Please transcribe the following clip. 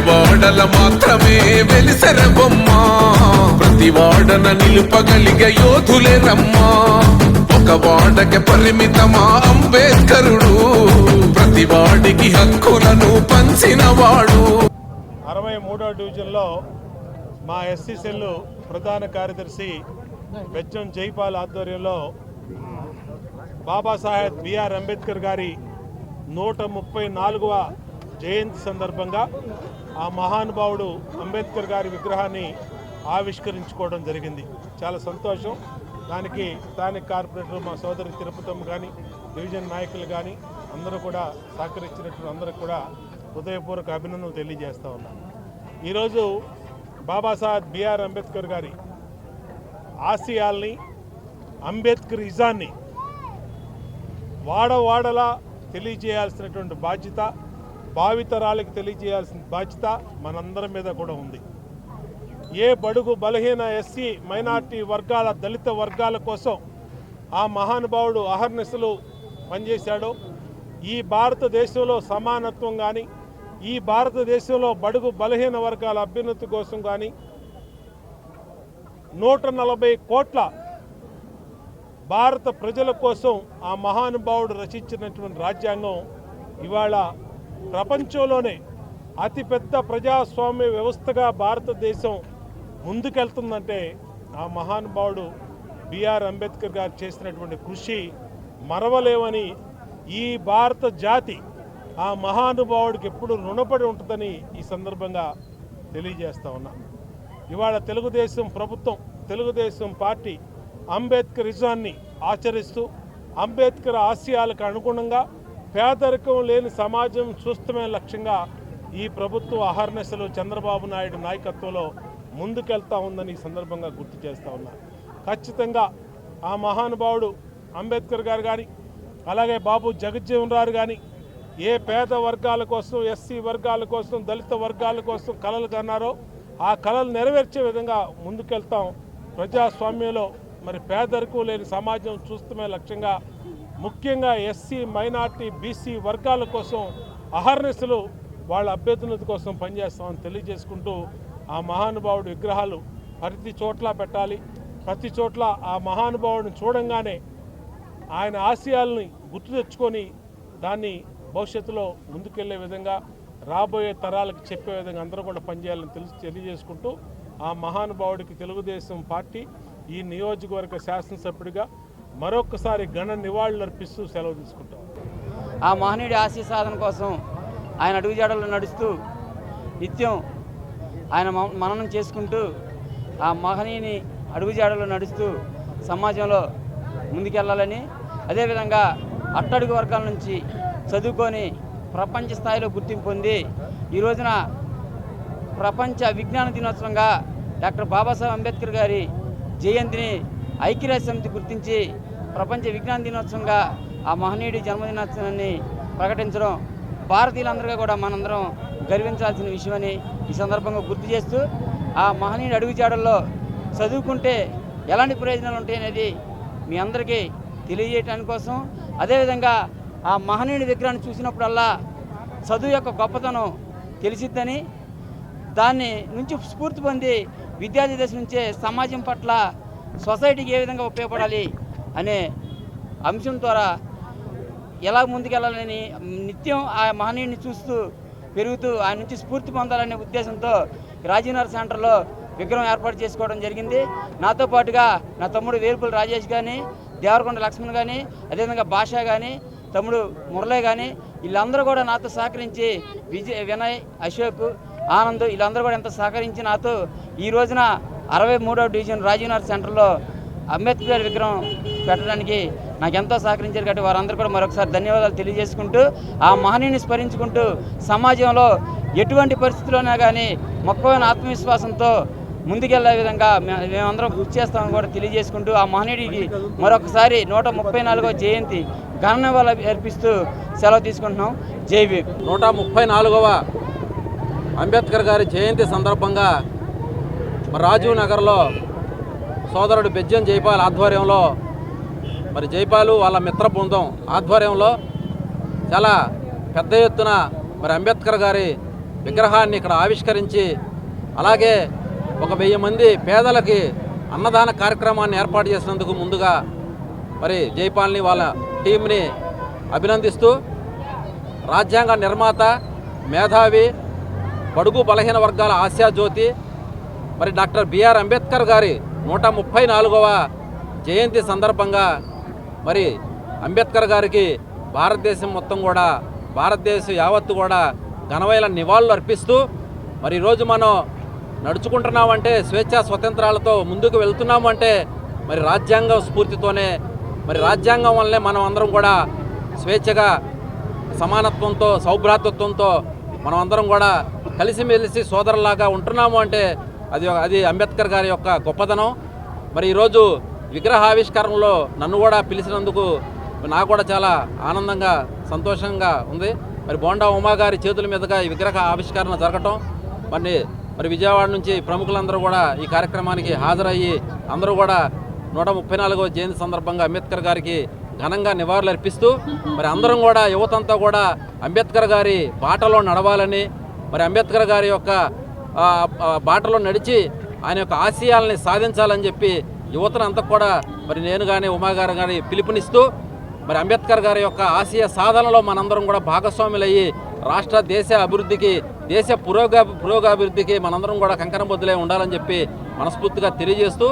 వాడల మాత్రమే వెలిసెర బొమ్మ, ప్రతి వాడన నిలుపగలిగే యోధులే రమ్మా. ఒక వాడకి పరిమితమా అంబేద్కరుడు, ప్రతి వాడికి హక్కులను పంచినవాడు. 63వ డివిజన్లో మా ఎస్సీ సెల్ ప్రధాన కార్యదర్శి బెచ్చం జైపాల్ ఆధ్వర్యంలో బాబాసాహెబ్ బిఆర్ అంబేద్కర్ గారి 134వ జయంతి సందర్భంగా ఆ మహానుభావుడు అంబేద్కర్ గారి విగ్రహాన్ని ఆవిష్కరించుకోవడం జరిగింది. చాలా సంతోషం. దానికి స్థానిక కార్పొరేటర్ మా సోదరి తిరుపతమ్మ కానీ, డివిజన్ నాయకులు కానీ అందరూ కూడా సహకరించినట్టు అందరికి కూడా హృదయపూర్వక అభినందనలు తెలియజేస్తూ ఉన్నాను. ఈరోజు బాబాసాహెబ్ బిఆర్ అంబేద్కర్ గారి ఆశయాల్ని, అంబేద్కరిజాన్ని వాడవాడలా తెలియజేయాల్సినటువంటి బాధ్యత, భావితరాలకు తెలియజేయాల్సిన బాధ్యత మనందరి మీద కూడా ఉంది. ఏ బడుగు బలహీన ఎస్సీ మైనార్టీ వర్గాల, దళిత వర్గాల కోసం ఆ మహానుభావుడు అహర్నిశలు పనిచేశాడో, ఈ భారతదేశంలో సమానత్వం కానీ, ఈ భారతదేశంలో బడుగు బలహీన వర్గాల అభ్యున్నతి కోసం కానీ 140 కోట్ల భారత ప్రజల కోసం ఆ మహానుభావుడు రచించినటువంటి రాజ్యాంగం ఇవాళ ప్రపంచంలోనే అతిపెద్ద ప్రజాస్వామ్య వ్యవస్థగా భారతదేశం ముందుకెళ్తుందంటే ఆ మహానుభావుడు బిఆర్ అంబేద్కర్ గారు చేసినటువంటి కృషి మరవలేవని ఈ భారత జాతి ఆ మహానుభావుడికి ఎప్పుడు రుణపడి ఉంటుందని ఈ సందర్భంగా తెలియజేస్తా ఉన్నా. ఇవాళ తెలుగుదేశం ప్రభుత్వం, తెలుగుదేశం పార్టీ అంబేద్కరిజాన్ని ఆచరిస్తూ అంబేద్కర్ ఆశయాలకు అనుగుణంగా పేదరికం లేని సమాజం చూస్తమే లక్ష్యంగా ఈ ప్రభుత్వం అహర్నిశలు చంద్రబాబు నాయుడు నాయకత్వంలో ముందుకెళ్తా ఉందని ఈ సందర్భంగా గుర్తు చేస్తూ ఉన్నారు. ఖచ్చితంగా ఆ మహానుభావుడు అంబేద్కర్ గారు కానీ, అలాగే బాబు జగజ్జీవన్ రావు కానీ ఏ పేద వర్గాల కోసం, ఎస్సీ వర్గాల కోసం, దళిత వర్గాల కోసం కలలు కన్నారో ఆ కలలు నెరవేర్చే విధంగా ముందుకెళ్తాం. ప్రజాస్వామ్యంలో మరి పేదరికం లేని సమాజం చూస్తమే లక్ష్యంగా ముఖ్యంగా ఎస్సీ, మైనార్టీ, బీసీ వర్గాల కోసం అహర్నిశలు వాళ్ళ అభ్యున్నతి కోసం పనిచేస్తామని తెలియజేసుకుంటూ ఆ మహానుభావుడి విగ్రహాలు ప్రతి చోట్ల పెట్టాలి. ప్రతి చోట్ల ఆ మహానుభావుడిని చూడంగానే ఆయన ఆశయాల్ని గుర్తు తెచ్చుకొని దాన్ని భవిష్యత్తులో ముందుకెళ్లే విధంగా, రాబోయే తరాలకు చెప్పే విధంగా అందరూ కూడా పనిచేయాలని తెలియజేసుకుంటూ ఆ మహానుభావుడికి తెలుగుదేశం పార్టీ ఈ నియోజకవర్గ శాసనసభ్యుడిగా మరొకసారి ఘన నివాళులు అర్పిస్తూ సెలవు తీసుకుంటాం. ఆ మహనీయుడి ఆశయ సాధన కోసం ఆయన అడుగుజాడల్లో నడుస్తూ నిత్యం ఆయన మననం చేసుకుంటూ ఆ మహనీయుని అడుగుజాడల్లో నడుస్తూ సమాజంలో ముందుకెళ్లాలని, అదేవిధంగా అట్టడుగు వర్గాల నుంచి చదువుకొని ప్రపంచ స్థాయిలో గుర్తింపు పొంది ఈ రోజున ప్రపంచ విజ్ఞాన దినోత్సవంగా డాక్టర్ బాబాసాహెబ్ అంబేద్కర్ గారి జయంతిని ఐక్యరాజ్య సమితి గుర్తించి ప్రపంచ విజ్ఞాన దినోత్సవంగా ఆ మహనీయుడి జన్మదినోత్సవాన్ని ప్రకటించడం భారతీయులందరిగా కూడా మనందరం గర్వించాల్సిన విషయమని ఈ సందర్భంగా గుర్తు చేస్తూ, ఆ మహనీయుడి అడుగుజాడల్లో చదువుకుంటే ఎలాంటి ప్రయోజనాలు ఉంటాయనేది మీ అందరికీ తెలియజేయటాని కోసం, అదేవిధంగా ఆ మహనీయుడి విగ్రహాన్ని చూసినప్పుడల్లా చదువు యొక్క గొప్పతనం తెలిసిద్దని, దాన్ని నుంచి స్ఫూర్తి పొంది విద్యార్థి దశ నుంచే సమాజం పట్ల, సొసైటీకి ఏ విధంగా ఉపయోగపడాలి అనే అంశం ద్వారా ఎలా ముందుకెళ్ళాలని నిత్యం ఆ మహనీయుడిని చూస్తూ పెరుగుతూ ఆయన నుంచి స్ఫూర్తి పొందాలనే ఉద్దేశంతో రాజీవ్నగర్ సెంటర్లో విగ్రహం ఏర్పాటు చేసుకోవడం జరిగింది. నాతో పాటుగా నా తమ్ముడు వేల్పుల రాజేష్ కానీ, దేవరకొండ లక్ష్మణ్ కానీ, అదేవిధంగా భాషా కానీ, తమ్ముడు మురళి కానీ వీళ్ళందరూ కూడా నాతో సహకరించి, వినయ్, అశోక్, ఆనంద్ వీళ్ళందరూ కూడా ఎంత సహకరించి నాతో ఈ రోజున 63వ డివిజన్ రాజీవ్నగర్ సెంటర్లో అంబేద్కర్ విగ్రహం పెట్టడానికి నాకు ఎంతో సహకరించారు. కాబట్టి వారందరూ కూడా మరొకసారి ధన్యవాదాలు తెలియజేసుకుంటూ, ఆ మహనీయుని స్మరించుకుంటూ సమాజంలో ఎటువంటి పరిస్థితుల్లోనే కానీ మొక్కవైన ఆత్మవిశ్వాసంతో ముందుకెళ్లే విధంగా మేమందరం కృషి చేస్తామని కూడా తెలియజేసుకుంటూ ఆ మహనీయుడికి మరొకసారి 134వ జయంతి ఘన నివాళులు అర్పిస్తూ సెలవు తీసుకుంటున్నాం. జై భీమ్. 134వ అంబేద్కర్ గారి జయంతి సందర్భంగా రాజీవ్ నగర్లో సోదరుడు బెజ్జం జైపాల్ ఆధ్వర్యంలో మరి జైపాలు వాళ్ళ మిత్ర బృందం ఆధ్వర్యంలో చాలా పెద్ద ఎత్తున మరి అంబేద్కర్ గారి విగ్రహాన్ని ఇక్కడ ఆవిష్కరించి అలాగే 1000 మంది పేదలకి అన్నదాన కార్యక్రమాన్ని ఏర్పాటు చేసినందుకు ముందుగా మరి జైపాల్ని వాళ్ళ టీంని అభినందిస్తూ రాజ్యాంగ నిర్మాత మేధావి బడుగు బలహీన వర్గాల ఆశాజ్యోతి మరి డాక్టర్ బిఆర్ అంబేద్కర్ గారి 134వ జయంతి సందర్భంగా మరి అంబేద్కర్ గారికి భారతదేశం మొత్తం కూడా భారతదేశం యావత్తు కూడా ఘనమైన నివాళులు అర్పిస్తూ మరి ఈరోజు మనం నడుచుకుంటున్నామంటే స్వేచ్ఛా స్వతంత్రాలతో ముందుకు వెళ్తున్నామంటే మరి రాజ్యాంగం స్ఫూర్తితోనే మరి రాజ్యాంగం వల్లనే మనం అందరం కూడా స్వేచ్ఛగా సమానత్వంతో సౌభ్రాతృత్వంతో మనం అందరం కూడా కలిసిమెలిసి సోదరులాగా ఉంటున్నాము అంటే అది అంబేద్కర్ గారి యొక్క గొప్పదనం. మరి ఈరోజు విగ్రహావిష్కరణలో నన్ను కూడా పిలిచినందుకు నాకు కూడా చాలా ఆనందంగా సంతోషంగా ఉంది. మరి బోండా ఉమా గారి చేతుల మీదుగా ఈ విగ్రహ ఆవిష్కరణ జరగటం మరి విజయవాడ నుంచి ప్రముఖులందరూ కూడా ఈ కార్యక్రమానికి హాజరయ్యి అందరూ కూడా 134వ జయంతి సందర్భంగా అంబేద్కర్ గారికి ఘనంగా నివాళులు అర్పిస్తూ మరి అందరం కూడా యువతంతా కూడా అంబేద్కర్ గారి బాటలో నడవాలని మరి అంబేద్కర్ గారి యొక్క బాటలో నడిచి ఆయన యొక్క ఆశయాలని సాధించాలని చెప్పి యువతనంతా కూడా మరి నేను కానీ ఉమా గారు కానీ పిలుపునిస్తూ మరి అంబేద్కర్ గారి యొక్క ఆశయ సాధనలో మనందరం కూడా భాగస్వాములయ్యి రాష్ట్ర దేశ అభివృద్ధికి దేశ పురోగాభివృద్ధికి మనందరం కూడా కంకణబద్దులై ఉండాలని చెప్పి మనస్ఫూర్తిగా తెలియజేస్తూ